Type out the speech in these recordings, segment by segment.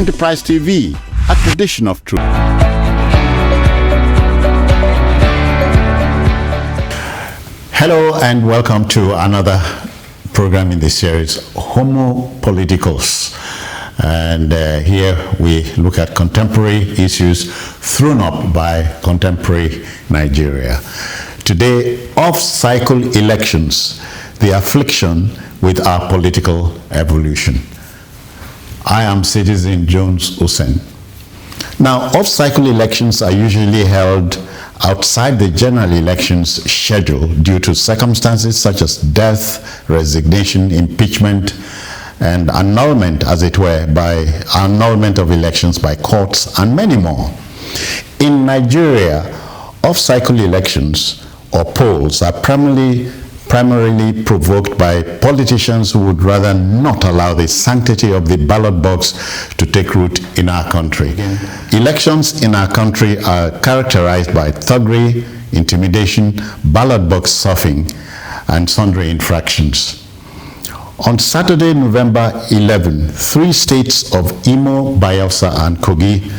Enterprise TV, a tradition of truth. Hello and welcome to another program in the series, Homo Politicals. And here we look at contemporary issues thrown up by contemporary Nigeria. Today, off-cycle elections, the affliction with our political evolution. I am Citizen Jones Osen. Now, off-cycle elections are usually held outside the general elections schedule due to circumstances such as death, resignation, impeachment, and annulment, as it were, by annulment of elections by courts, and many more. In Nigeria, off-cycle elections or polls are primarily provoked by politicians who would rather not allow the sanctity of the ballot box to take root in our country. Elections in our country are characterized by thuggery, intimidation, ballot box stuffing, and sundry infractions. On Saturday, November 11, 3 states of Imo, Bayelsa, and Kogi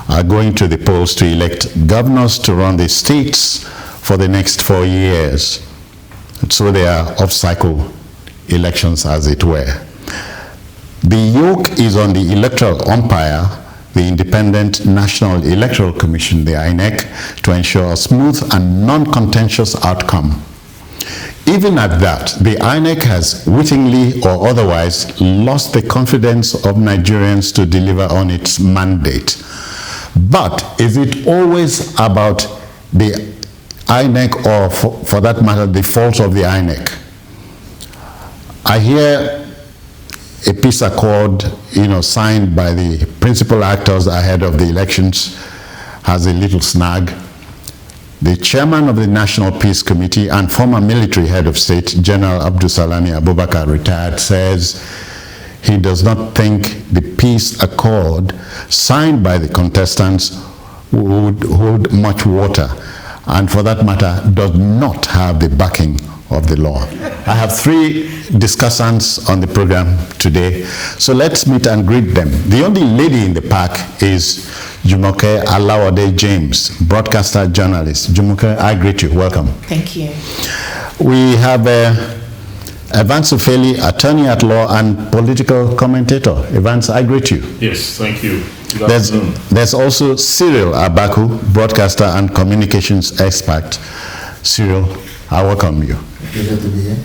are going to the polls to elect governors to run the states for the next 4 years. So they are off-cycle elections, as it were. The yoke is on the electoral umpire, the Independent National Electoral Commission, the INEC, to ensure a smooth and non-contentious outcome. Even at that, the INEC has wittingly or otherwise lost the confidence of Nigerians to deliver on its mandate. But is it always about the INEC, or for that matter, the faults of the INEC? I hear a peace accord, signed by the principal actors ahead of the elections has a little snag. The chairman of the National Peace Committee and former military head of state, General Abdulsalami Abubakar, retired, says he does not think the peace accord signed by the contestants would hold much water, and for that matter, does not have the backing of the law. I have 3 discussants on the program today, so let's meet and greet them. The only lady in the pack is Jumoke Alawade James, broadcaster journalist. Jumoke, I greet you. Welcome. Thank you. We have Evans Ofeli, attorney at law and political commentator. Evans, I greet you. Yes, thank you. There's also Cyril Abaku, broadcaster and communications expert. Cyril, I welcome you. Pleasure to be here.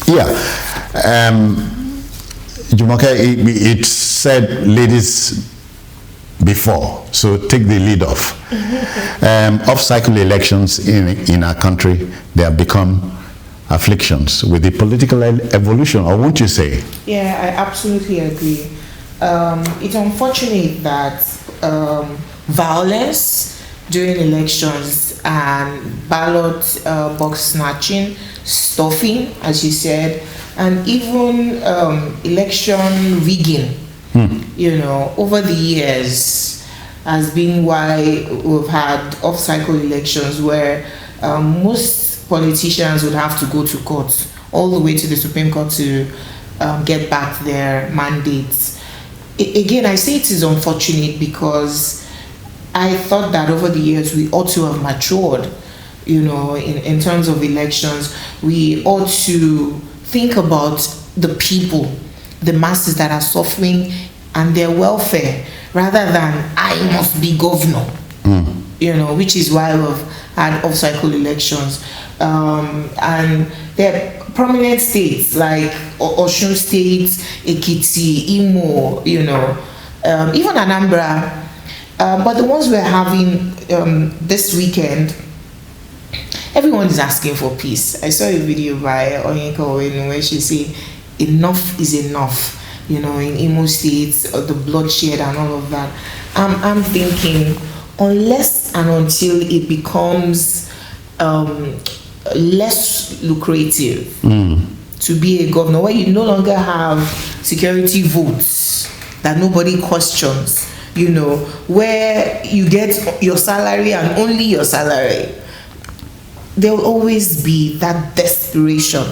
Yeah. Jumoke, it said ladies before, so take the lead off. Off-cycle elections in our country, they have become afflictions with the political evolution, or won't you say? Yeah, I absolutely agree. It's unfortunate that violence during elections and ballot box snatching, stuffing, as you said, and even election rigging, over the years has been why we've had off-cycle elections where most politicians would have to go to court, all the way to the Supreme Court to get back their mandates. Again, I say it is unfortunate because I thought that over the years we ought to have matured, in terms of elections. We ought to think about the people, the masses that are suffering and their welfare, rather than I must be governor, which is why we've had off-cycle elections. And there are prominent states like Osun State, Ekiti, Imo, even Anambra. But the ones we're having this weekend, everyone is asking for peace. I saw a video by Onyeka Owenu where she said, enough is enough, in Imo State, the bloodshed and all of that. I'm thinking, unless and until it becomes less lucrative to be a governor, where you no longer have security votes that nobody questions, where you get your salary and only your salary, there will always be that desperation,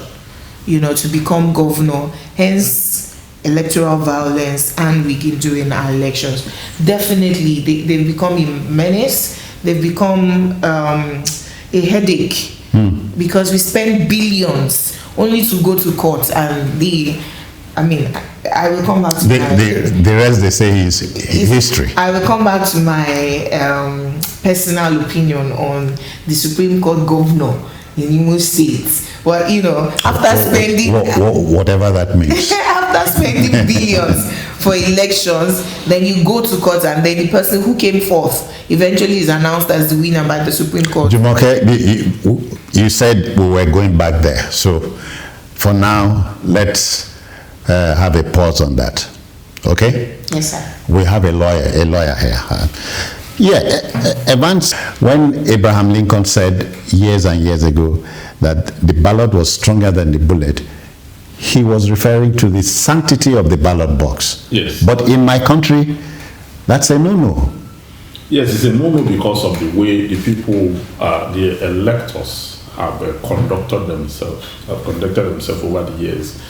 to become governor. Hence, electoral violence and rigging during our elections. Definitely, they've become a menace. They've become a headache because we spend billions only to go to court, and I will come back to the rest they say is history. I will come back to my personal opinion on the Supreme Court governor in Imo State. Well, after spending whatever that means, after spending billions for elections, then you go to court, and then the person who came forth eventually is announced as the winner by the Supreme Court. Jumoke, you said we were going back there, so for now, let's have a pause on that. Okay? Yes, sir. We have a lawyer here. Evans, when Abraham Lincoln said years and years ago that the ballot was stronger than the bullet, he was referring to the sanctity of the ballot box. Yes. But in my country, that's a no-no. Yes, it's a no-no because of the way the people, the electors have conducted themselves over the years.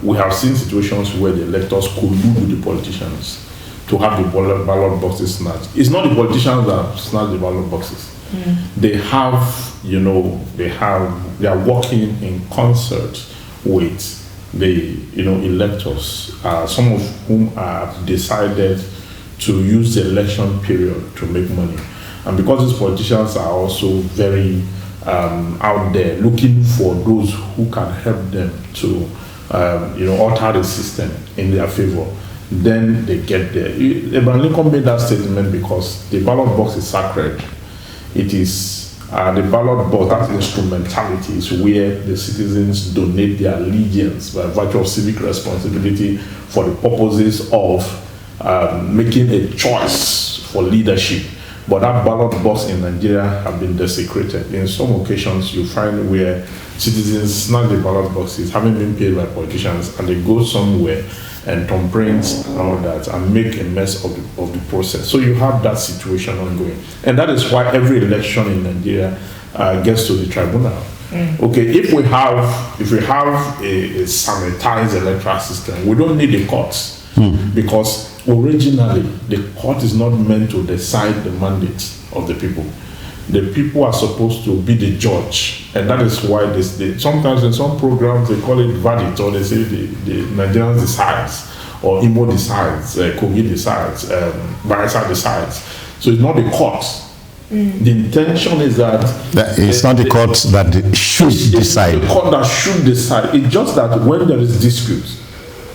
We have seen situations where the electors collude with the politicians to have the ballot boxes snatched. It's not the politicians that snatch the ballot boxes. They have, they are working in concert with the, electors, some of whom have decided to use the election period to make money. And because these politicians are also very out there looking for those who can help them to, alter the system in their favor, then they get there. Abraham Lincoln made that statement because the ballot box is sacred. It is the ballot box, that instrumentality is where the citizens donate their allegiance by virtue of civic responsibility for the purposes of making a choice for leadership. But that ballot box in Nigeria have been desecrated. In some occasions, you find where citizens snag the ballot boxes, having been paid by politicians, and they go somewhere and thumbprints and all that and make a mess of the process. So you have that situation ongoing. And that is why every election in Nigeria gets to the tribunal. Okay, if we have a sanitized electoral system, we don't need the courts. Because originally the court is not meant to decide the mandate of the people. The people are supposed to be the judge, and that is why sometimes in some programs they call it verdict, or they say the Nigerians decides, or Imo decides, Kogi decides, Bayelsa decides. So it's not the courts. The intention is that it's not the courts that should decide. It's the court that should decide. It's just that when there is dispute,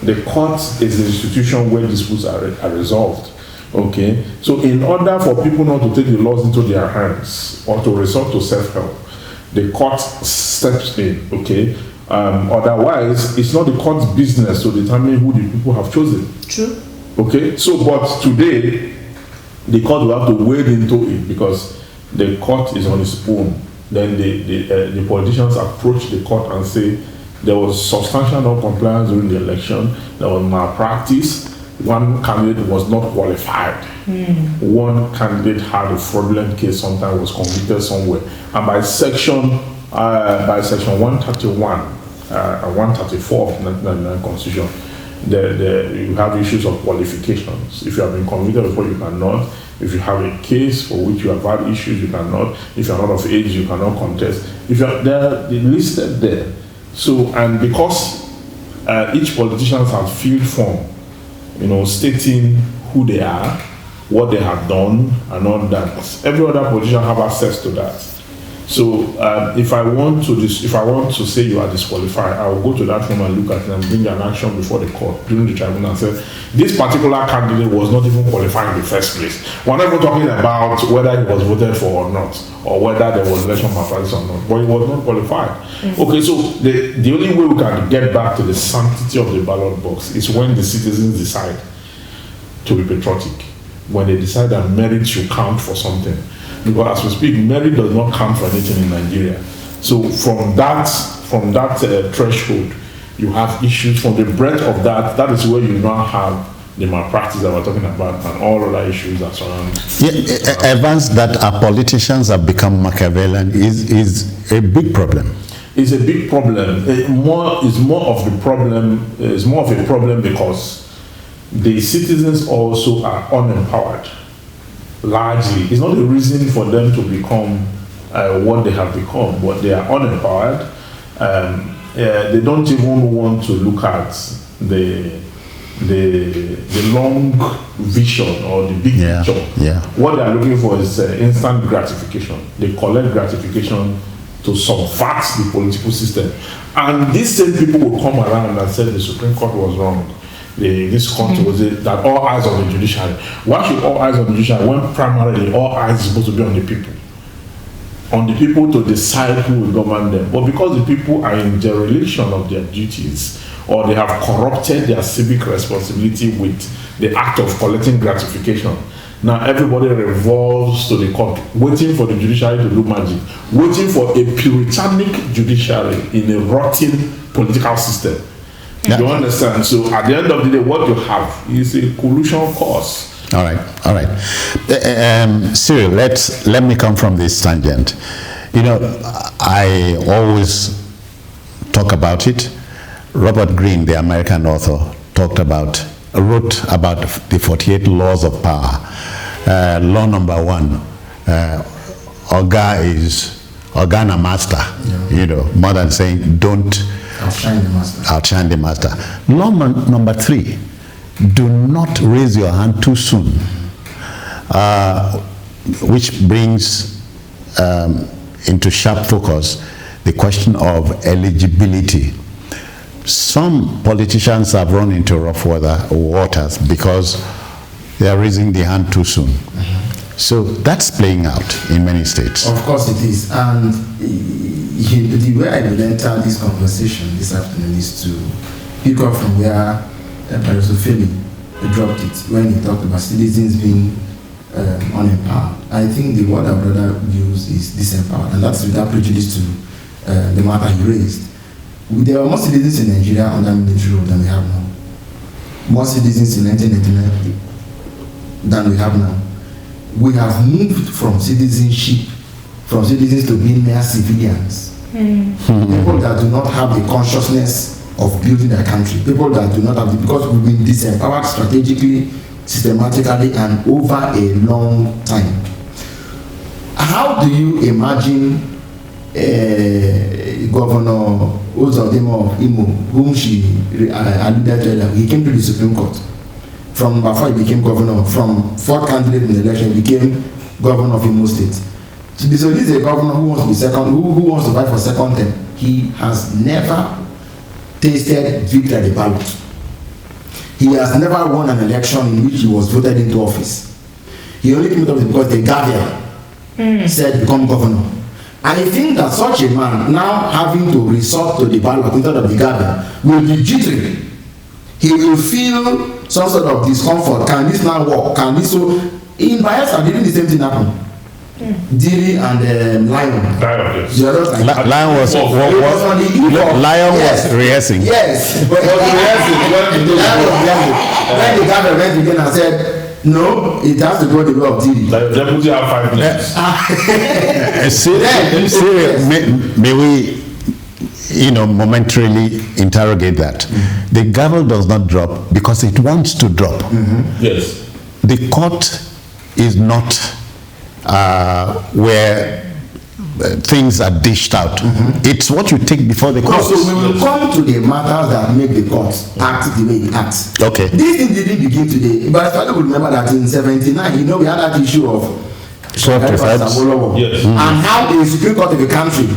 the court is the institution where disputes are resolved. Okay, so in order for people not to take the laws into their hands or to resort to self-help, the court steps in. Okay, otherwise it's not the court's business to determine who the people have chosen. True. Okay, so but today the court will have to wade into it because the court is on its own. Then the politicians approach the court and say there was substantial non-compliance during the election, there was malpractice, one candidate was not qualified, one candidate had a fraudulent case, sometimes was convicted somewhere, and by section 131 and 134 of the 1999 Constitution, you have issues of qualifications. If you have been convicted before, you cannot. If you have a case for which you have had issues, you cannot. If you are not of age, you cannot contest. If you are there, listed there. So, and because each politician has filled form, stating who they are, what they have done, and all that, every other politician have access to that. So, if I want to say you are disqualified, I will go to that room and look at it and bring an action before the court during the tribunal and say this particular candidate was not even qualified in the first place. We're not even talking about whether he was voted for or not, or whether there was election malpractice or not, but he was not qualified. Okay, so the only way we can get back to the sanctity of the ballot box is when the citizens decide to be patriotic, when they decide that merit should count for something. Because as we speak, merit does not count for anything in Nigeria. So from that threshold, you have issues. From the breadth of that is where you now have the malpractice that we're talking about and all other issues that surround. Evans, that our politicians have become Machiavellian is a big problem. is a big problem. It's more of a problem because the citizens also are unempowered. Largely, it's not a reason for them to become what they have become, but they are unempowered. They don't even want to look at the long vision or the big picture. Yeah. What they are looking for is instant gratification. They collect gratification to subvert the political system, and these same people will come around and say the Supreme Court was wrong. This country was it that all eyes on the judiciary. Why should all eyes on the judiciary when primarily all eyes is supposed to be on the people? On the people to decide who will govern them. But because the people are in dereliction of their duties, or they have corrupted their civic responsibility with the act of collecting gratification, now everybody revolves to the court, waiting for the judiciary to do magic, waiting for a puritanic judiciary in a rotten political system. Yeah. You understand? So at the end of the day, what you have is a collusion cause. All right. Cyril, let me come from this tangent. You know, I always talk about it. Robert Greene, the American author, wrote about the 48 laws of power. Law number 1, Oga na master. Yeah. You know, more than saying don't outshine the master. Law number 3, do not raise your hand too soon, which brings into sharp focus the question of eligibility. Some politicians have run into rough waters because they are raising the hand too soon. So that's playing out in many states. Of course it is. And the way I will enter this conversation this afternoon is to pick up from where Professor Femi dropped it when he talked about citizens being unempowered. I think the word I would rather use is disempowered, and that's without prejudice to the matter he raised. There were more citizens in Nigeria under military rule than we have now. More citizens in 1999 than we have now. We have moved from citizens to being mere civilians. People that do not have the consciousness of building their country. People that do not have because we've been disempowered strategically, systematically, and over a long time. How do you imagine Governor Uzodimma of Imo, whom she alluded to earlier? He came to the Supreme Court. From before he became governor, from fourth candidate in the election, he became governor of Imo State. So this is a governor who wants to be second, who wants to fight for second term. He has never tasted victory at the ballot. He has never won an election in which he was voted into office. He only came into office because the Guardian said become governor. I think that such a man now having to resort to the ballot instead of the Guardian will be jittery. He will feel some sort of discomfort. Can this now work? Can this so? In Bayelsa, didn't the same thing happen? Diri and Lion. Lion was rehearsing. Yes, but when the government went again and said, no, it has to go the way of Diri. Like the deputy have 5 minutes. May we, momentarily interrogate that. The gavel does not drop because it wants to drop. Yes. The court is not where things are dished out. It's what you take before the court. So we will come to the matters that make the court act the way it acts. Okay. This thing didn't begin today, but I will remember that in 1979, we had that issue of Yes. And how the Supreme Court of the country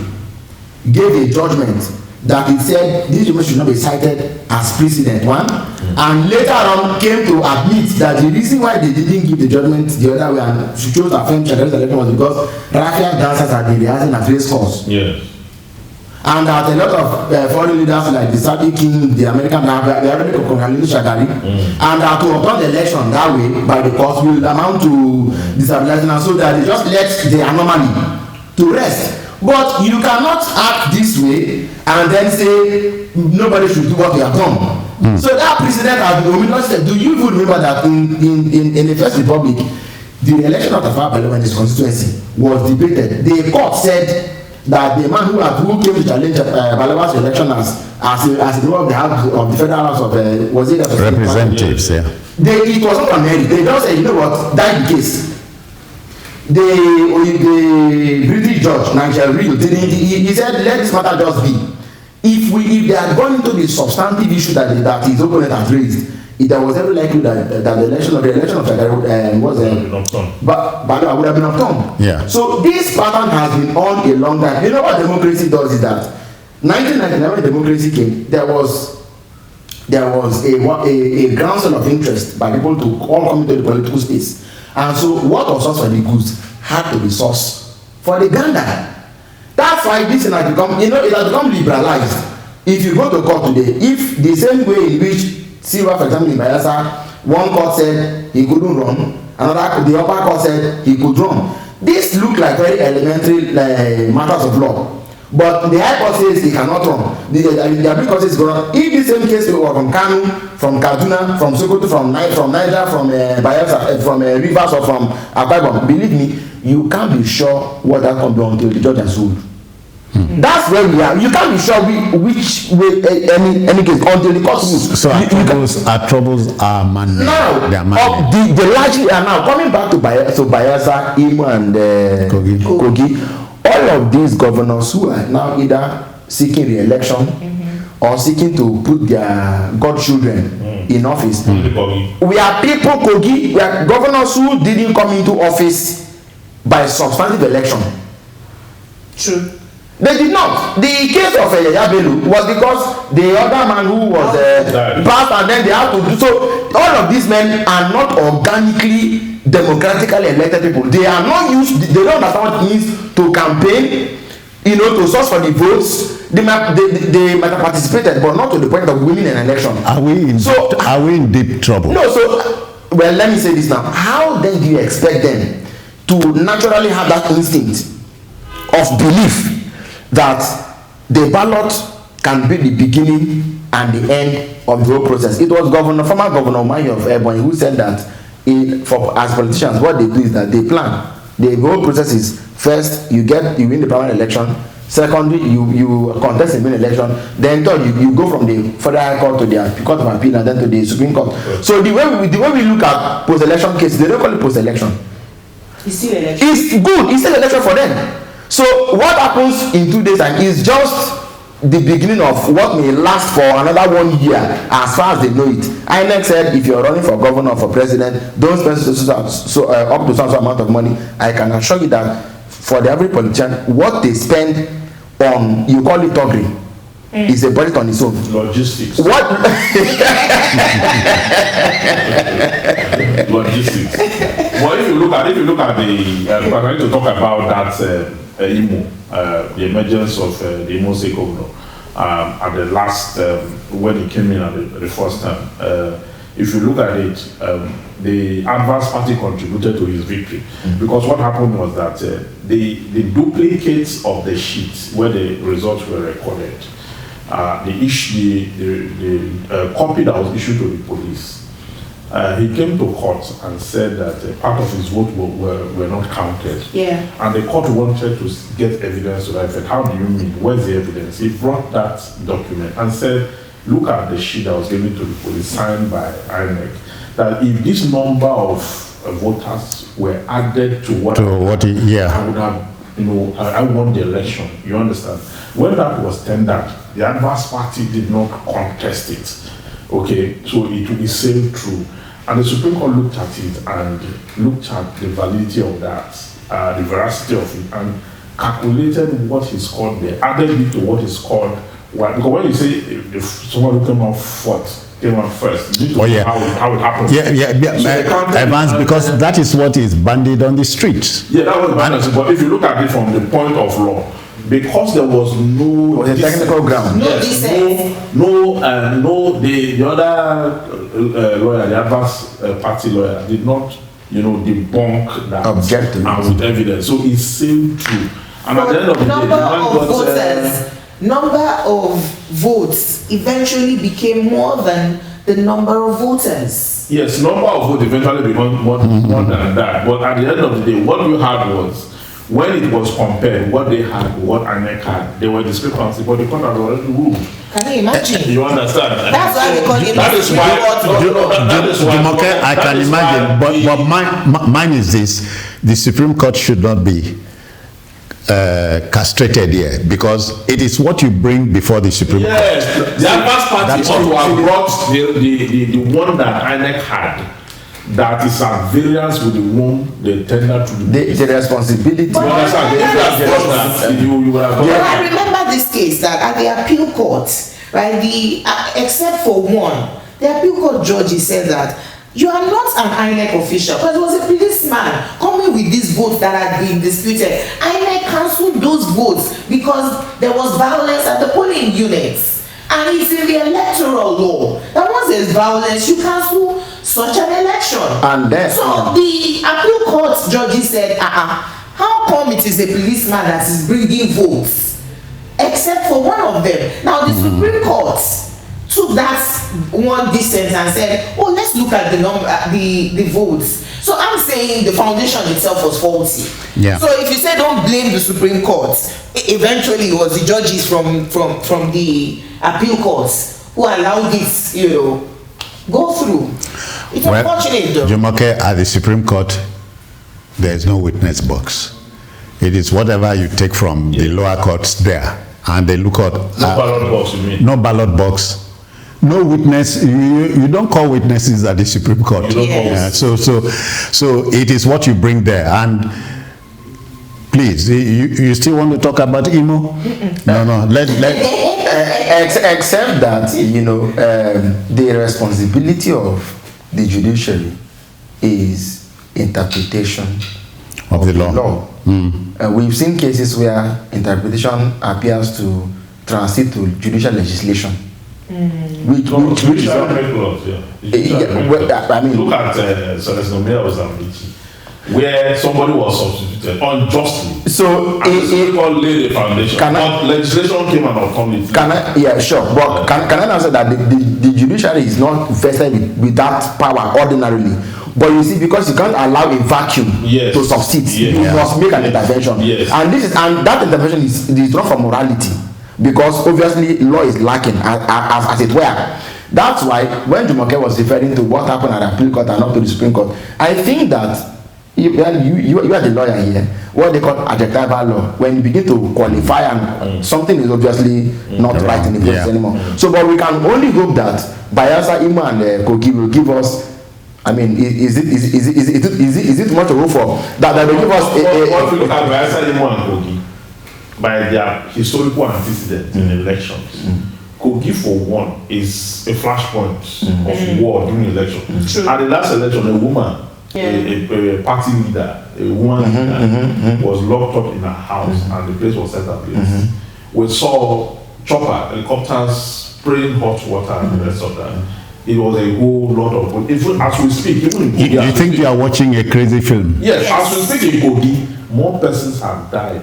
gave a judgment that it said this judgment should not be cited as precedent, one, and later on came to admit that the reason why they didn't give the judgment the other way and she chose to affirm Chadari's election was because Rafian dancers had been rehearsing at race course. Yes. And that a lot of foreign leaders like the Saudi king, the American, they already congratulated Shagari, and that to upon the election that way by the courts will amount to destabilizing, and so that they just let the anomaly to rest. But you cannot act this way and then say nobody should do what we have done. So that precedent has been omitted. Do you even remember that in the First Republic, the election of Tafawa Balewa in his constituency was debated? The court said that the man who came to challenge Balewa's election as a member of the House of the Federal House of was it Representatives? Yeah. It was not married. They just said, you know what, that's the case. The British judge Nigel Real he said, let this matter just be. If they had gone into the substantive issue that his opponent has raised, if there was every likelihood that the election of Shagari was but would have been upturned. Yeah. So this pattern has been on a long time. You know what democracy does is that 1999 when democracy came, there was a groundswell of interest by people to all come into the political space. And so what was source for the goods had to be source for the gander. That's why this thing has become, it has become liberalized. If you go to court today, if the same way in which Silva, for example, in Bayelsa, one court said he couldn't run, the upper court said he could run. This look like very elementary matters of law. But the High Court says he cannot run. The Supreme Court says if the same case were from Kano, from Kaduna, from Sokoto, from Niger, from Bayelsa, from Rivers, or from Akwa Ibom, believe me, you can't be sure what that can be until the judge has ruled. That's where we are. You can't be sure which way any case until the court rules. So our troubles are man-made. Now, they largely are now coming back to Bayelsa, Imo, and Kogi. All of these governors who are now either seeking re-election or seeking to put their godchildren in office. We are people, Kogi, we are governors who didn't come into office by substantive election. True. They did not. The case of Yaya Bello was because the other man who was passed and then they had to do so. All of these men are not organically, democratically elected people. They are not used, they don't understand what it means to campaign, to source for the votes. They might have participated, but not to the point of winning an election. Are we in deep trouble? No, well, let me say this now. How then do you expect them to naturally have that instinct of belief that the ballot can be the beginning and the end of the whole process? It was former Governor Umahi of Ebonyi who said that as politicians, what they do is that they plan. The whole process is first you win the primary election, secondly you contest the main election, then third you go from the federal court to the court of appeal and then to the Supreme Court. So the way we look at post-election cases, they don't call it post-election. It's still election. It's good. It's still election for them. So what happens in 2 days time is just the beginning of what may last for another 1 year as far as they know it. INEC said if you're running for governor or for president, don't spend up to some amount of money. I can assure you that for the average politician, what they spend on, you call it toggery, is a budget on its own. Logistics. What? Logistics. Well, if you look at the, we're going to talk about that Imo, the emergence of the Imo State governor at the last when he came in at the first time. If you look at it, the adverse party contributed to his victory because what happened was that the duplicates of the sheets where the results were recorded, the copy that was issued to the police. He came to court and said that part of his vote were not counted. Yeah. And the court wanted to get evidence to that effect. How do you mean? Where's the evidence? He brought that document and said, look at the sheet that was given to the police, signed by INEC, that if this number of voters were added to what I would have, I won the election. You understand? When that was tendered, the adverse party did not contest it. Okay, so it sailed through. And the Supreme Court looked at it and looked at the validity of that, the veracity of it, and calculated what is called there, added it to what is called, because when you say if someone who came out first, you need to know how it happened. Advance, because that is what is bandied on the streets. Yeah, that was bandied. But if you look at it from the point of law, because there was no technical ground. The other lawyer, the adverse party lawyer, did not, debunk that objective and with evidence. So it sailed through. And at the end of the day, number of votes eventually became more than the number of voters. Yes, number of votes eventually became more than that. But at the end of the day, what we had was when it was compared, what they had, what INEC had, there were discrepancies, but the court had already ruled. Can you imagine? You understand? That's why we call it That is why. That is why. Jumoke, I that can is imagine, why but mine is this: the Supreme Court should not be castrated here, because it is what you bring before the Supreme Court. Yes, the adverse party That's ought to all. have brought the one that INEC had, that is at variance with the one they tendered to The responsibility. You understand? If you have brought that, you would have brought But that. I remember this case that at the appeal court, right, except for one, the appeal court judge said that you are not an INEC official, but it was a policeman coming with these votes that had been disputed. INEC cancelled those votes because there was violence at the polling units. And it's in the electoral law that once there's violence, you cancel such an election. And then, so the appeal court judges said, how come it is a policeman that is bringing votes, except for one of them? Now the Supreme Court took that one dissent and said, oh, let's look at the number, the votes. So I'm saying the foundation itself was faulty. Yeah. So if you say don't blame the Supreme Court, eventually it was the judges from the appeal courts who allowed this, go through. It's unfortunate though. Jumoke, at the Supreme Court, there is no witness box. It is whatever you take from the lower courts there, and they look at No ballot box, you mean? no ballot box. No witness. You don't call witnesses at the Supreme Court. You don't call Yes. So it is what you bring there. And please, you still want to talk about Imo? No. Let except that the responsibility of the judiciary is interpretation of the law. We've seen cases where interpretation appears to transit to judicial legislation. Which is Judicial make laws, yeah. yeah, well, I mean- look at Celestino Mea's Amici, where somebody was substituted unjustly. so. And the Supreme Court laid the foundation. Can I- But legislation came and upon it. Yeah, sure. But can I answer that the judiciary is not vested with that power ordinarily? But you see, because you can't allow a vacuum Yes. to succeed, Yes. you must make an Yes. intervention. Yes. And that intervention is not for morality, because obviously law is lacking as it were. That's why when Jumoke was referring to what happened at the appeal court and up to the Supreme Court, I think that you are the lawyer here. What they call adjectival law. When you begin to qualify and something is obviously not right in the process Yeah. anymore. So, but we can only hope that Bayelsa, Imo, and Kogi will give us. I mean, is it much to hope for that they will give us What we look at Bayelsa, Imo, and Kogi, by their historical antecedents in elections, Kogi, for one, is a flashpoint of war during election. True. At the last election, a woman, a party leader, a woman leader, was locked up in her house and the place was set ablaze. We saw chopper, helicopters spraying hot water and the rest of that. It was a whole lot of, even as we speak, even in Kogi. You as we think speak- you are watching a crazy film? Yes, Yes. as we speak in Kogi, more persons have died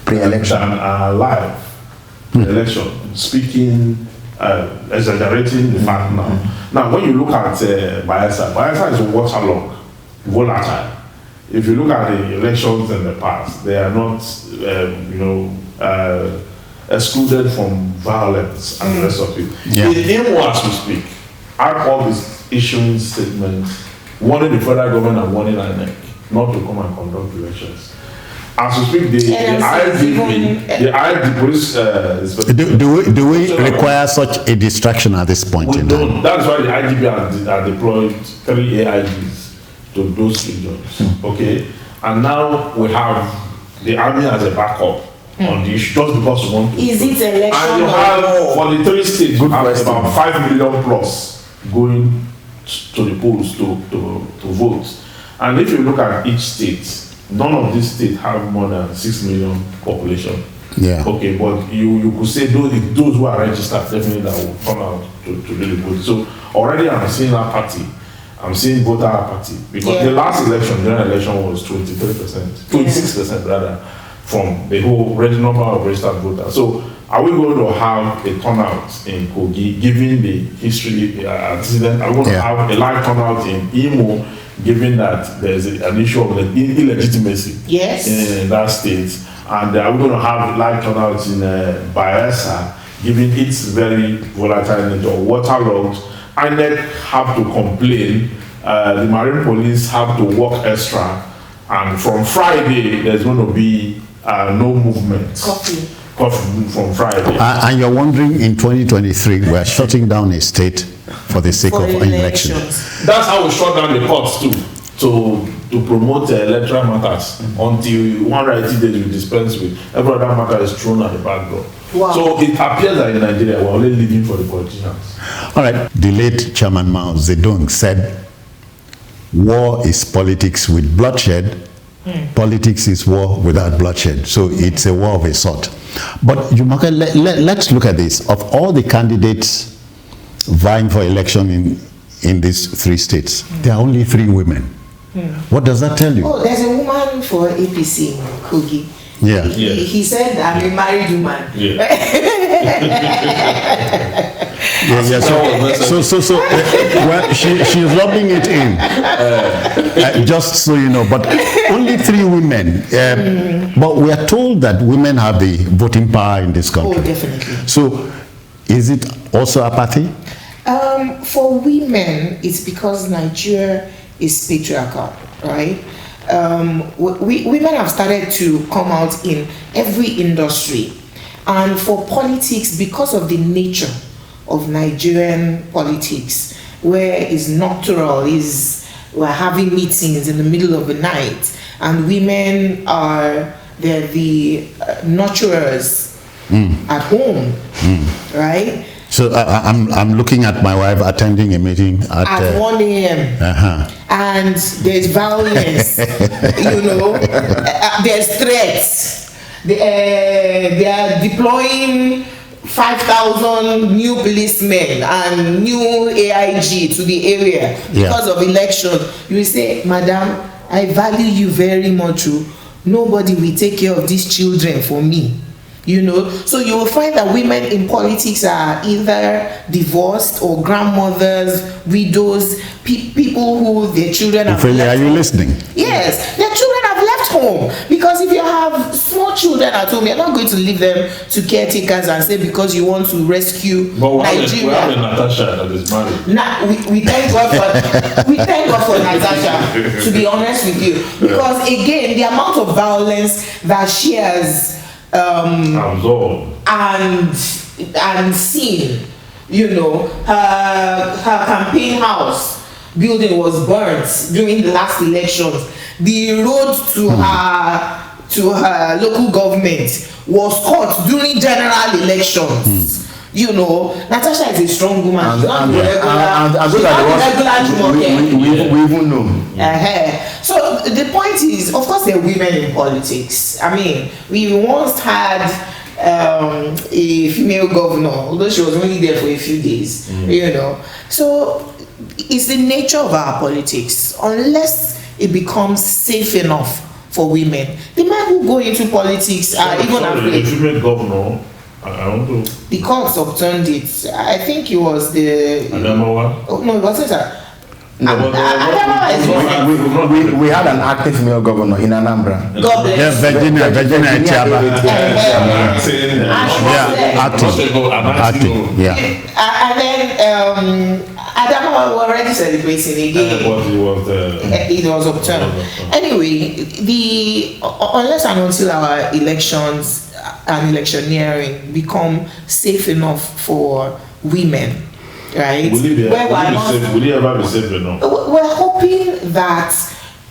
pre-election. than are alive in election. Speaking, exaggerating the fact now. Now, when you look at Bayelsa is waterlogged, volatile. If you look at the elections in the past, they are not, excluded from violence and the rest of it. Yeah. In Imo, as we speak, IPOB is issuing statements warning the federal government and warning INEC not to come and conduct elections. As we speak, the police Do we require such a distraction at this point we in time? don't. That's why the IGP are deployed 3 AIGs to those regions. Okay, and now we have the army as a backup on the issue just because we want to. Is it election And you or have no? for the 3 states, you Good have question. about 5 million plus going to the polls to vote. And if you look at each state, none of these states have more than 6 million population. Yeah. Okay, but you could say those who are registered definitely that will come out to really vote. So already I'm seeing that party. I'm seeing voter party because Yeah. the last election, general election was 23%, 26% rather, from the whole number of registered voters. So are we going to have a turnout in Kogi, given the history antecedent? Are we going to Yeah. have a live turnout in Imo, given that there's an issue of illegitimacy Yes. in that state, and are we going to have live turnout in Bayelsa, given its very volatile nature, waterlogged? INEC have to complain, the Marine Police have to work extra, and from Friday there's going to be no movement. Coffee. From Friday. And you're wondering, in 2023, we're shutting down a state for the sake For of elections. That's how we shut down the courts too, to promote electoral matters until 180 days we dispense with. Every other matter is thrown at the back door. Wow. So it appears that in Nigeria we're only living for the politicians. All right. The late Chairman Mao Zedong said, war is politics with bloodshed. Politics is war without bloodshed. So it's a war of a sort. But Jumoke, let's look at this. Of all the candidates vying for election in these 3 states, there are only 3 women. What does that tell you? Oh, there's a woman for APC, Kogi. Yeah. He said, I'm a married woman. Yeah. So well, she's rubbing it in, just so you know. But only 3 women. But we are told that women have the voting power in this country. Oh, definitely. So, is it also apathy? For women, it's because Nigeria is patriarchal, right? Women have started to come out in every industry, and for politics, because of the nature of Nigerian politics, where it's nocturnal, we're having meetings in the middle of the night, and women they're the nurturers at home, right? So I'm looking at my wife attending a meeting at 1 a.m. And there's violence, there's threats. They are deploying 5,000 new policemen and new AIG to the area because of election. You will say, Madam, I value you very much. Nobody will take care of these children for me. So you will find that women in politics are either divorced or grandmothers, widows, people who their children have left. Are you listening? Yes, their children have left home, because if you have small children at home, you're not going to leave them to caretakers and say because you want to rescue Nigeria. We have a Natasha that is married. We thank God for Natasha, to be honest with you, because again, the amount of violence that she has absorbed and seen, her campaign house building was burnt during the last elections. The road to her local government was cut during general elections. Natasha is a strong woman. She's not regular. We even know. So the point is, of course, there are women in politics. I mean, we once had a female governor, although she was only there for a few days. So it's the nature of our politics. Unless it becomes safe enough for women, the men who go into politics are even afraid. A female governor. I don't know. The courts overturned it. I think it was the. Adamawa? Oh, no, it wasn't that. We had an active female governor in Anambra. God bless. Yes, Virginia Echaba. Acting. Yeah. And then Adamawa were already celebrating again. It was overturned. Anyway, unless and until our elections and electioneering become safe enough for women, right? Will it ever be safe enough? We're hoping that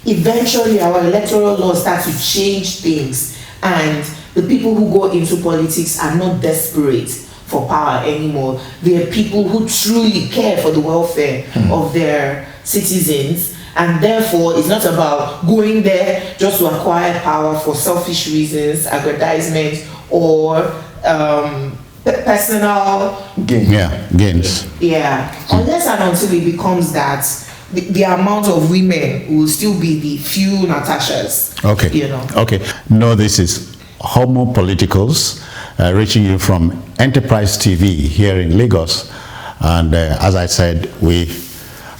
eventually our electoral laws start to change things, and the people who go into politics are not desperate for power anymore. They are people who truly care for the welfare of their citizens, and therefore it's not about going there just to acquire power for selfish reasons, aggrandizement, or personal gains. Unless and until it becomes that, the amount of women will still be the few Natashas. Okay. No, this is Homo Politicals, reaching you from Enterprise TV here in Lagos. And as I said, we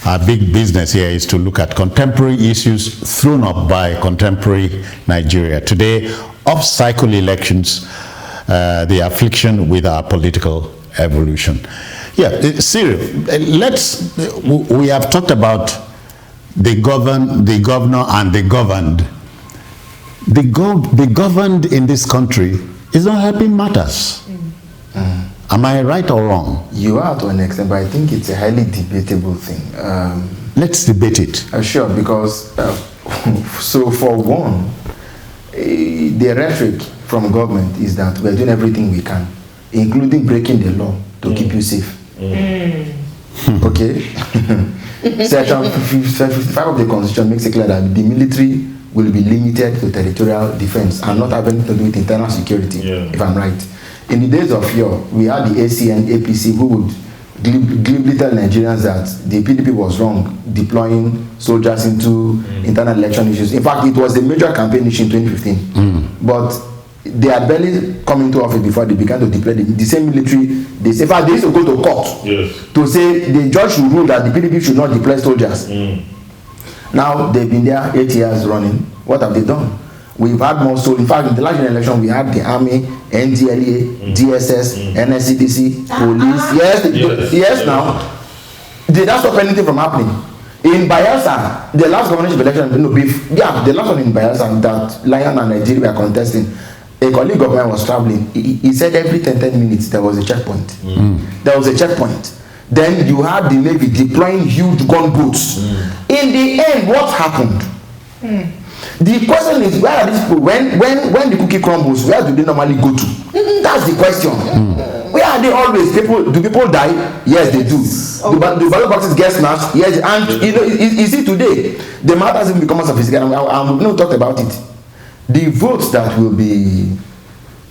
our big business here is to look at contemporary issues thrown up by contemporary Nigeria. Today, off-cycle elections, the affliction with our political evolution. Yeah, Cyril, we have talked about the governor and the governed. The governed in this country is not helping matters. Am I right or wrong? You are to an extent, but I think it's a highly debatable thing. Let's debate it. Sure, because so for one, the rhetoric from government is that we're doing everything we can, including breaking the law to keep you safe. Okay? Section 55 of the Constitution makes it clear that the military will be limited to territorial defense and not having to do with internal security, if I'm right. In the days of yore, we had the ACN, APC who would glibly tell Nigerians that the PDP was wrong deploying soldiers into internal election issues. In fact, it was a major campaign issue in 2015. But they had barely come into office before they began to deploy the same military. They say, in fact, they used to go to court to say the judge should rule that the PDP should not deploy soldiers. Now they've been there 8 years running. What have they done? We've had more so. In fact, in the last election, we had the Army, NDLA, DSS, NSCDC, police. Yes. Now, did that stop anything from happening? In Bayelsa, the last governorship election, the last one in Bayelsa that Lion and Nigeria were contesting, a colleague of mine was traveling. He said every 10 minutes there was a checkpoint. There was a checkpoint. Then you had the Navy deploying huge gunboats. In the end, what happened? The question is, where are these people? When the cookie crumbles, where do they normally go to? That's the question. Where are they always? Do people die? Yes, they do. Do ballot boxes get smashed? Yes. And you see today, the matter hasn't become more sophisticated. I'm going to talk about it. The votes that will be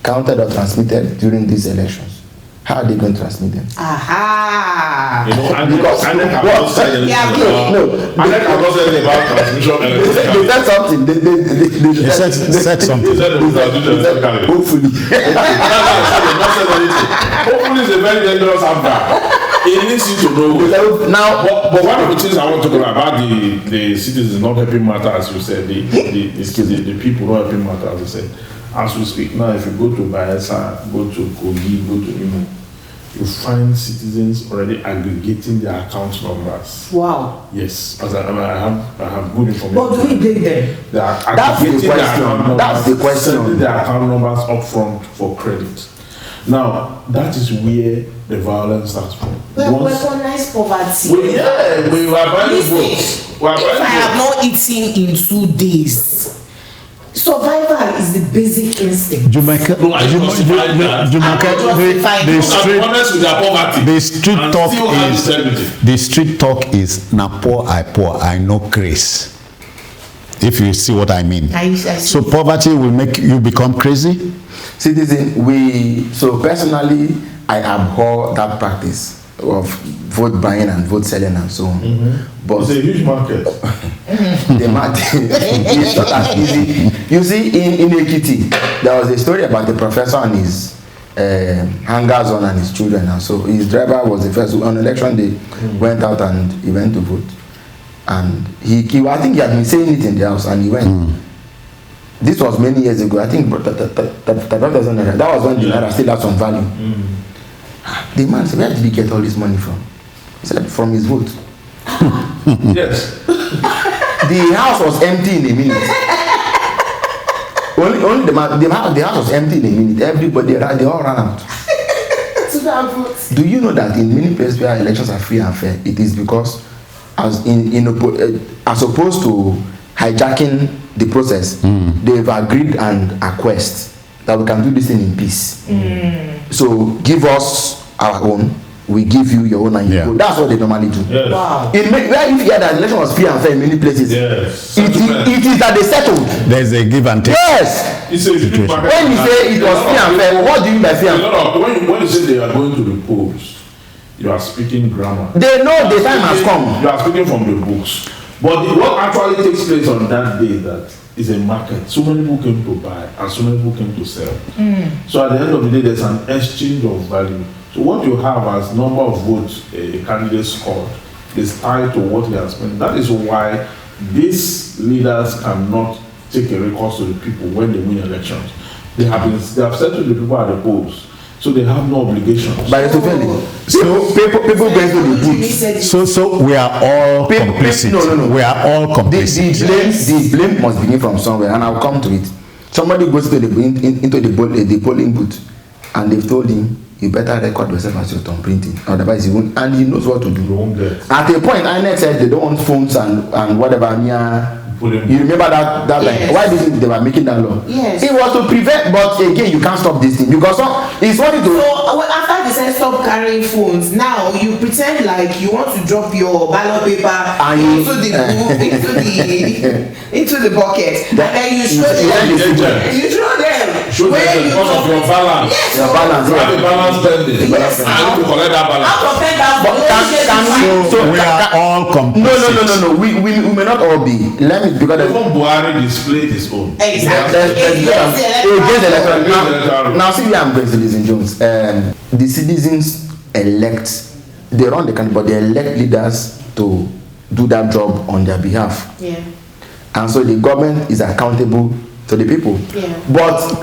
counted or transmitted during these elections, how are they going to transmit them? Aha! You know, and have not said anything about transmission. They said something. They said something. Hopefully. Hopefully is a very dangerous advert. It needs you to know. Now, but one of the things I want to talk about the citizens not helping matter, as you said, the people not helping matter, as you said. As we speak now, if you go to Bayelsa, go to Kogi, go to Imo, you find citizens already aggregating their account numbers. Wow. Yes, as I have good information. But do we blame them? They are aggregating their account numbers. That's the question. Sending their account numbers up front for credit. Now, that is where the violence starts from. Weaponize poverty. We are buying votes. If I have not eaten in 2 days, survival is the basic instinct. Jamaica, the street talk is na poor I know grace. If you see what I mean. I see. So poverty will make you become crazy? Citizen, so personally, I abhor that practice of vote buying and vote selling and so on. But it's a huge market. The market is not as easy. You see, in Ekiti, there was a story about the professor and his hangers on and his children, and so his driver was the first who, on election day, went out and he went to vote. And he I think he had been saying it in the house, and he went. This was many years ago. I think that was when the naira still had some value. The man said, "Where did he get all this money from?" He said, "From his vote." Yes. The house was empty in a minute. Only the house was empty in a minute. Everybody, they all ran out. Do you know that in many places where elections are free and fair, it is because as opposed to hijacking the process, they've agreed and acquiesced that we can do this thing in peace. So give us our own, we give you your own, and you go. That's what they normally do. Yes. Wow. Where if you hear that election was free and fair in many places, Yes. it is that they settled. There's a give and take. Yes. It's a huge market. When you say it was free and fair, what do you mean by free and fair? When you say they are going to the polls, you are speaking grammar. They know the time has come. You are speaking from the books. But what actually takes place on that day that is a market. So many people came to buy and so many people came to sell. So at the end of the day, there's an exchange of value. So what you have as number of votes a candidate scored is tied to what he has spent. That is why these leaders cannot take a recourse to the people when they win elections. They have said to the people at the polls, so they have no obligations. But it's people going to the booths. So we are all complicit. No. We are all complicit. The blame must begin from somewhere, and I'll come to it. Somebody goes to into the polling booth, and they've told him, you better record yourself as your thumb printing, otherwise he won't, and he knows what to do. At a point, INEC said they don't want phones and whatever near. You remember that Yes. Why do you think they were making that law? Yes. It was to prevent, but again, you can't stop this thing because it's only to. So after they said stop carrying phones, now you pretend like you want to drop your ballot paper into the bucket, and then you show them. You show them where you because of your balance. Yes. Your balance. You have a balance spending. Yes. I need to collect that balance. Out of 10,000, So we are all complicit. No. We may not all be. Let me because Even Buhari displayed his own. Exactly. Now see where I'm going, citizen Jones. The citizens elect, they run the country, but they elect leaders to do that job on their behalf. Yeah. And so the government is accountable to the people. Yeah. But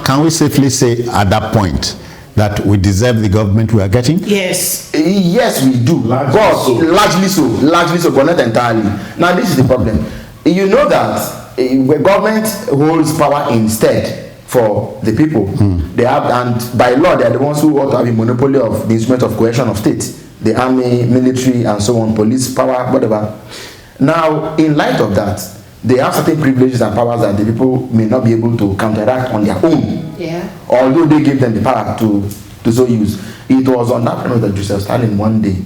Can we safely say at that point that we deserve the government we are getting? Yes. yes, we do. Largely so, but not entirely. Now this is the problem. You know that the government holds power instead for the people. They have, and by law, they are the ones who ought to have a monopoly of the instrument of coercion of state, the army, military, and so on, police power, whatever. Now, in light of that, they have certain privileges and powers that the people may not be able to counteract on their own. Yeah. Although they give them the power to so use. It was on that premise that Joseph Stalin one day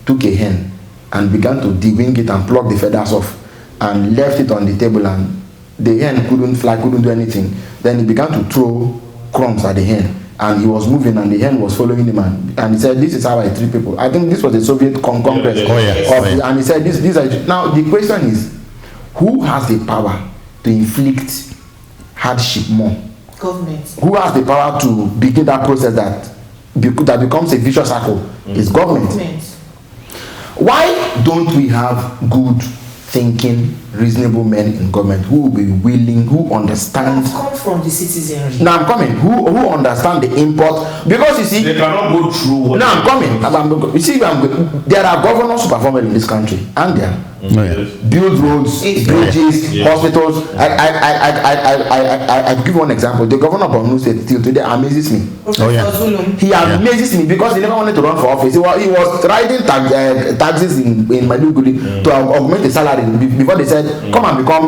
took a hen and began to de-wing it and pluck the feathers off and left it on the table, and the hen couldn't fly, couldn't do anything. Then he began to throw crumbs at the hen, and he was moving and the hen was following him, and he said, this is how I treat people. I think this was the Soviet Congress. And he said, these are. Now the question is, who has the power to inflict hardship more? Government. Who has the power to begin that process that becomes a vicious circle? It's government. Why don't we have good thinking, reasonable men in government who will be willing, who understand? Come from the citizenry. Now I'm coming. Who understand the import? Because you see, they cannot go through. What now I'm coming. You see, there are governors who perform well in this country, and there. Build roads, bridges, hospitals. I give one example. The governor of Borno State till today amazes me. He amazes me because he never wanted to run for office. He was riding taxes in Maiduguri to augment the salary before they said, come and become,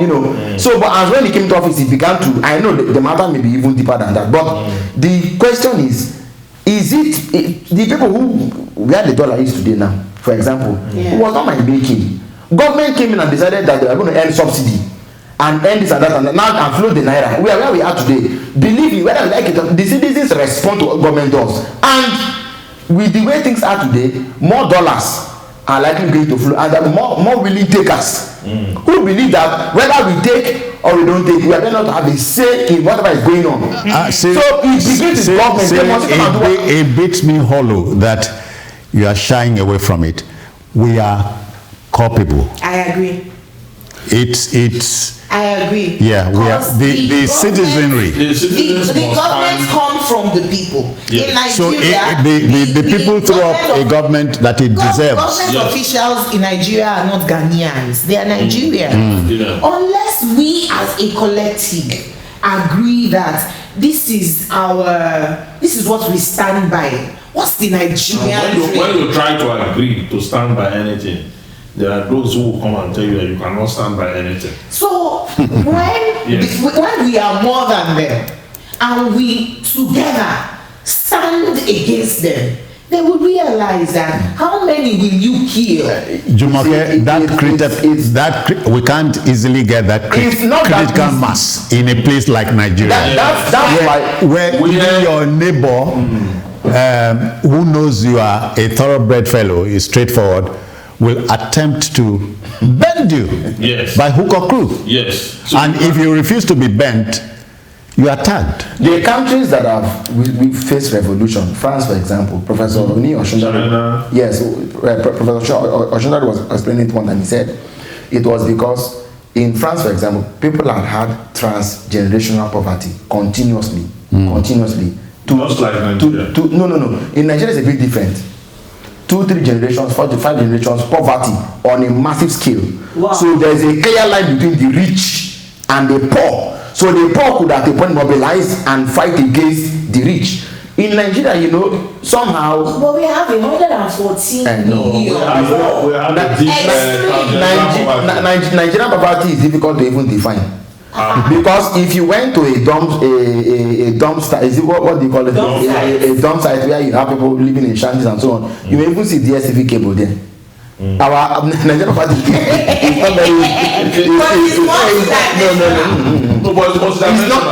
So, but as when he came to office, he began to. I know the matter may be even deeper than that. But the question is it the people where the dollar is today now, for example, who was not my making? Government came in and decided that they were going to end subsidy and end this and that and now and float the naira. Where we are today, believe me, whether we like it, the citizens respond to what government does. And with the way things are today, more dollars are likely going to flow, and there are more willing takers who believe that whether we take or we don't take, we are going to have a say in whatever is going on. So it begins with government. It beats me hollow that you are shying away from it. We are culpable. I agree. I agree. Yeah, we are the citizenry. The government comes from the people. In Nigeria, so the people throw up a government that it deserves. Government officials in Nigeria are not Ghanaians. They are Nigerians. Unless we as a collective agree that this is what we stand by. What's the Nigerian? When you try to agree to stand by anything, there are those who will come and tell you that you cannot stand by anything. So when we are more than them and we together stand against them, they will realize that how many will you kill? Jumoke, we can't easily get that critical mass in a place like Nigeria. That's where your neighbor who knows you are a thoroughbred fellow, is straightforward, will attempt to bend you by hook or crook. Yes. So and if you refuse to be bent, You are tagged. The countries that have we faced revolution, France, for example, Professor Oni Oshundari, yes, Professor Oshundari was explaining it one time. He said it was because in France, for example, people had transgenerational poverty continuously. Just like Nigeria. No. In Nigeria, it's a bit different. 2-3 generations, 4 to 5 generations, poverty on a massive scale. Wow. So there's a clear line between the rich and the poor. So the poor could at a point mobilize and fight against the rich. In Nigeria, you know, somehow. But we have 114 million. We have Nigerian poverty is difficult to even define. Because if you went to a dump site, is it what do you call it? A dump site where you have people living in shanties and so on, you may even see DSTV cable there. Our Nigerian poverty is not very.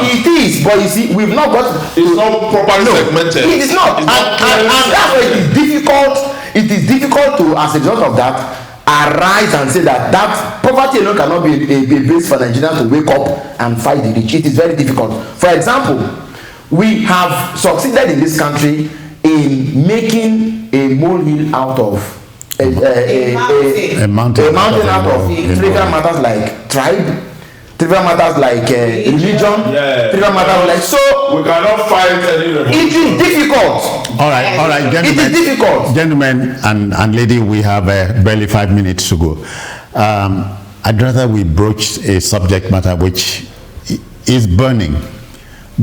It is, but you see, we've not got. It's not properly segmented. It is not, and that's why it is difficult. It is difficult to, as a result of that, arise and say that poverty alone cannot be a base for Nigerians to wake up and fight the rich. It is very difficult. For example, we have succeeded in this country in making a molehill out of a mountain out of trivial matters like tribe, trivial matters like religion, trivial matters like so. We cannot fight any revolution. It is difficult. All right, gentlemen. It is difficult. Gentlemen and lady, we have barely 5 minutes to go. I'd rather we broach a subject matter which is burning.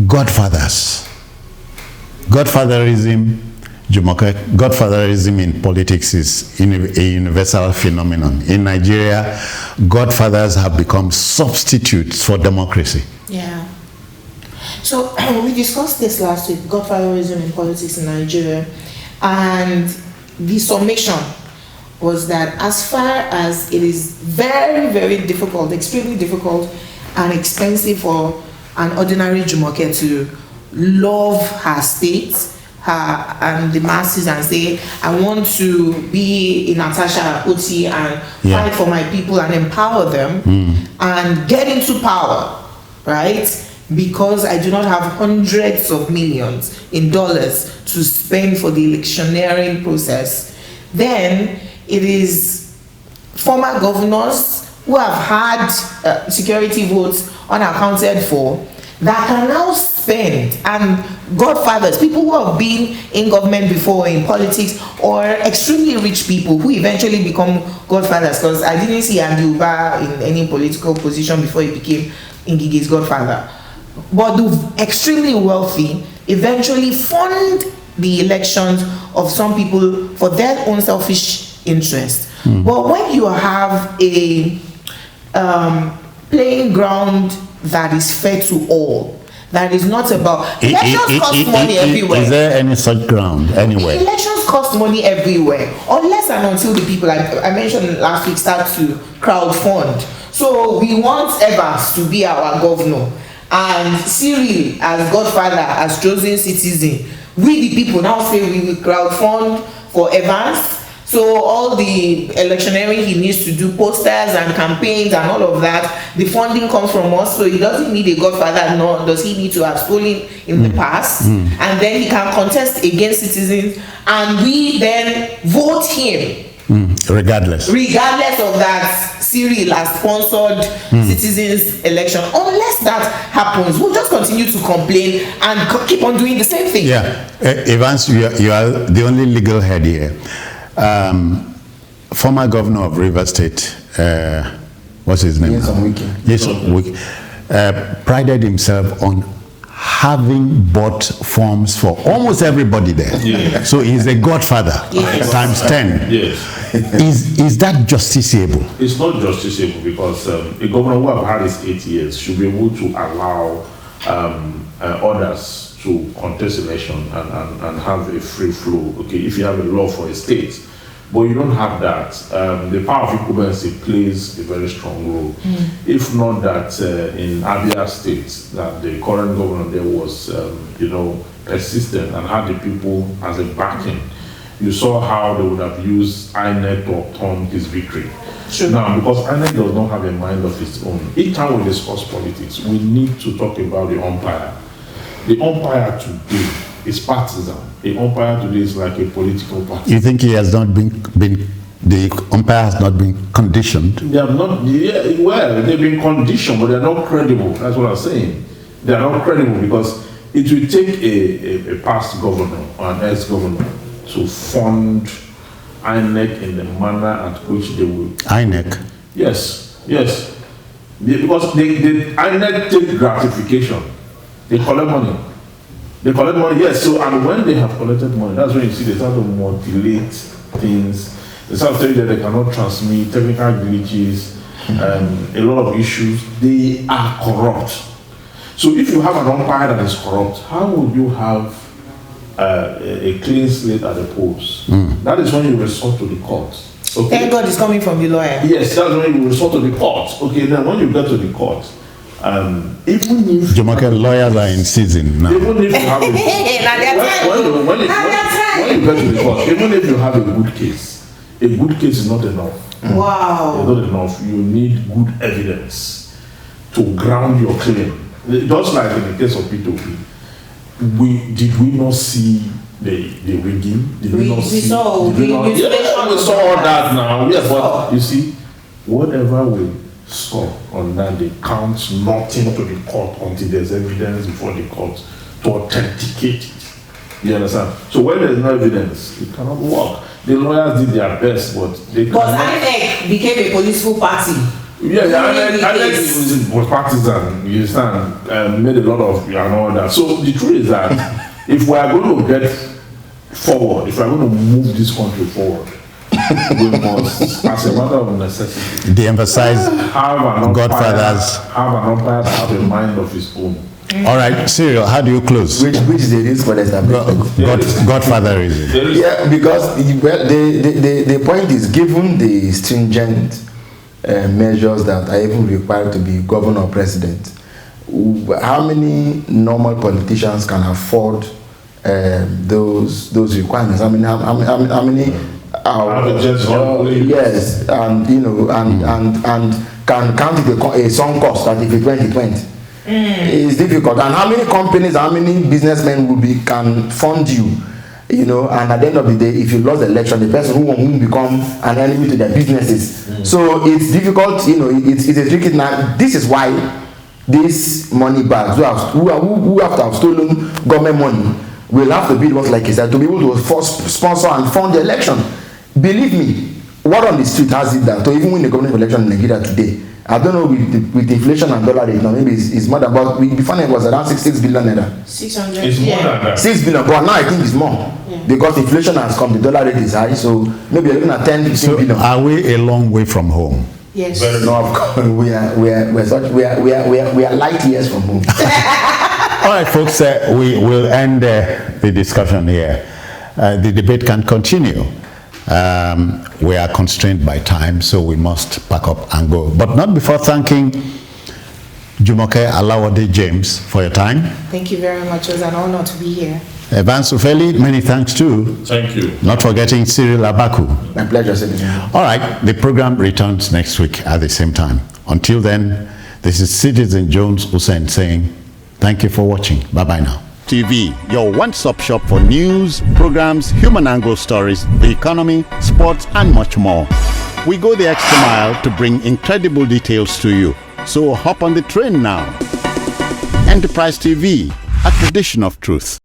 Godfathers. Godfatherism, Jumoke, godfatherism in politics is a universal phenomenon. In Nigeria, godfathers have become substitutes for democracy. Yeah. So we discussed this last week, godfatherism in politics in Nigeria, and the summation was that as far as it is very, very difficult, extremely difficult and expensive for an ordinary Jumoke to love her state, her and the masses, and say, I want to be in Natasha Oti and fight for my people and empower them and get into power, right? Because I do not have hundreds of millions in dollars to spend for the electioneering process, then it is former governors who have had security votes unaccounted for that can now spend, and godfathers, people who have been in government before, in politics, or extremely rich people who eventually become godfathers, because I didn't see Andy Uba in any political position before he became Ngigi's godfather. But the extremely wealthy eventually fund the elections of some people for their own selfish interest. But when you have a playing ground that is fair to all, that is not about elections cost money everywhere. Is there any such ground anywhere? Elections cost money everywhere, unless and until the people, like I mentioned last week, start to crowdfund. So we want Evans to be our governor, and Cyril as godfather, as chosen citizen. We the people now say we will crowdfund for Evans. So all the electioneering he needs to do, posters and campaigns and all of that, the funding comes from us. So he doesn't need a godfather, nor does he need to have stolen in the past. And then he can contest against citizens, and we then vote him. Regardless of that, Cyril has sponsored citizens' election. Unless that happens, we'll just continue to complain and keep on doing the same thing. Yeah, Evans, you are the only legal head here. Former governor of Rivers State, what's his name? Yes, prided himself on having bought forms for almost everybody there. Yeah. So he's a godfather times 10. Yes. Is that justiciable? It's not justiciable because a governor who have had his 8 years should be able to allow others to contest election and have a free flow. Okay, if you have a law for a state, but you don't have that, the power of incumbency plays a very strong role. If not that, in Abia State, that the current governor there was, persistent and had the people as a backing. You saw how they would have used INEC to upturn his victory. True. Now, because INEC does not have a mind of its own, each time we discuss politics, we need to talk about the umpire. The umpire today is partisan. The umpire today is like a political party. You think he has not been the umpire has not been conditioned? They have not, yeah, well, they've been conditioned, but they're not credible. That's what I'm saying. They are not credible because it will take a past governor or an ex-governor to fund INEC in the manner at which they will. INEC? Yes. Because INEC take gratification. They collect money. Yes. So, and when they have collected money, that's when you see they start to modulate things. They start to tell you that they cannot transmit, technical glitches, a lot of issues. They are corrupt. So if you have an umpire that is corrupt, how would you have a clean slate at the polls? That is when you resort to the court. Okay? Thank God it's coming from the lawyer. Yes, that's when you resort to the court. Okay, then when you get to the court, even if Jumoke, lawyers are in season now. even if you have a, when you get to the court, even if you have a good case is not enough. Wow. It's not enough. You need good evidence to ground your claim. Just like in the case of P2P, did we not see the rigging? Did we not see? We saw all that now. Yes, but you see, whatever we saw on that, they count nothing to the court until there's evidence before the court to authenticate it. You understand? So when there's no evidence, it cannot work. The lawyers did their best, but they But cannot. INEC became a political party. Yeah, INEC was partisan, you understand, made a lot of and all that. So the truth is that if we are going to get forward, if we are going to move this country forward, we must, as a matter of necessity, De-emphasize have an Godfathers. umpire that have a mind of his own. All right, Cyril, how do you close? Which is the risk for the establishment. Godfatherism. There is- Yeah, because the point is, given the stringent measures that are even required to be governor or president, how many normal politicians can afford those requirements? How many yes, and you know, and can count it a sunk cost that if it's 2020. It's difficult. And how many companies, how many businessmen can fund you? You know, and at the end of the day, if you lost the election, the person who will become an enemy to their businesses. So it's difficult, you know, it's a tricky. Now, this is why these money bags who have to have stolen government money will have to be the ones like he said to be able to sponsor and fund the election. Believe me, what on the street has it that to even win the government election in Nigeria today? I don't know with inflation and dollar rate now, maybe it's more than about before it was around 6 billion naira. 600. It's more than that. 6 billion, but now I think it's more because inflation has come, the dollar rate is high, so maybe you're looking at 10-15 So billion. are we a long way from home? Yes. No, of course, we are light years from home. All right, folks, we will end the discussion here. The debate can continue. We are constrained by time, so we must pack up and go. But not before thanking Jumoke Alawode James for your time. Thank you very much. It was an honor to be here. Evans Ufeli, many thanks too. Thank you. Not forgetting Cyril Abaku. My pleasure, Citizen. All right, the program returns next week at the same time. Until then, this is Citizen Jones Hussein saying thank you for watching. Bye-bye now. TV, your one-stop shop for news, programs, human angle stories, the economy, sports, and much more. We go the extra mile to bring incredible details to you. So hop on the train now. Enterprise TV, a tradition of truth.